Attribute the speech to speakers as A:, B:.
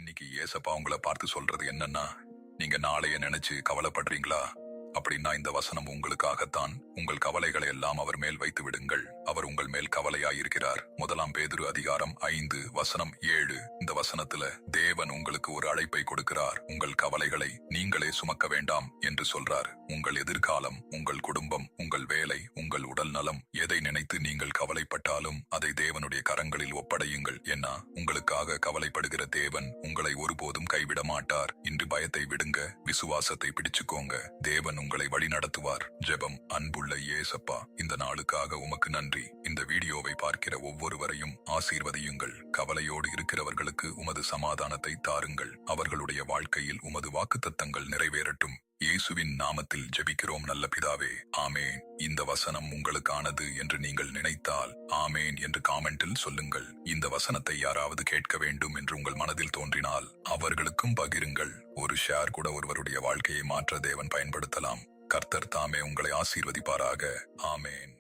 A: இன்னைக்கு ஏசப்பா உங்களை பார்த்து சொல்றது என்னன்னா, நீங்க நாளைய நினைச்சு கவலைப்படுறீங்களா? அப்படின்னா இந்த வசனம் உங்களுக்காகத்தான். உங்கள் கவலைகளை எல்லாம் அவர் மேல் வைத்து விடுங்கள், அவர் உங்கள் மேல் கவலையாயிருக்கிறார். 1 பேதுரு அதிகாரம் 5 வசனம் 7. இந்த வசனத்துல தேவன் உங்களுக்கு ஒரு அழைப்பை கொடுக்கிறார். உங்கள் கவலைகளை நீங்களே சுமக்க வேண்டாம் என்று சொல்றார். உங்கள் எதிர்காலம், உங்கள் குடும்பம், உங்கள் வேலை, உங்கள் உடல் நலம், எதை நினைத்து நீங்கள் கவலைப்பட்டாலும் அதை தேவனுடைய கரங்களில் ஒப்படையுங்கள். ஏன்னா உங்களுக்காக கவலைப்படுகிற தேவன் உங்களை ஒருபோதும் கைவிட மாட்டார். இன்று பயத்தை விடுங்க, விசுவாசத்தை பிடிச்சுக்கோங்க. தேவன் உங்களை வழி நடத்துவார். ஜெபம். அன்புள்ள இயேசப்பா, இந்த நாளுக்காக உமக்கு நன்றி. இந்த வீடியோவை பார்க்கிற ஒவ்வொருவரையும் ஆசீர்வதியுங்கள். கவலையோடு இருக்கிறவர்களுக்கு உமது சமாதானத்தை தாருங்கள். அவர்களுடைய வாழ்க்கையில் உமது வாக்குத்தத்தங்கள் நிறைவேறட்டும். இயேசுவின் நாமத்தில் ஜெபிக்கிறோம் நல்ல பிதாவே, ஆமேன். இந்த வசனம் உங்களுக்கானது என்று நீங்கள் நினைத்தால் ஆமேன் என்று காமெண்டில் சொல்லுங்கள். இந்த வசனத்தை யாராவது கேட்க வேண்டும் என்று உங்கள் மனதில் தோன்றினால் அவர்களுக்கும் பகிருங்கள். ஒரு ஷேர் கூட ஒருவருடைய வாழ்க்கையை மாற்ற தேவன் பயன்படுத்தலாம். கர்த்தர் தாமே உங்களை ஆசீர்வதிப்பாராக. ஆமேன்.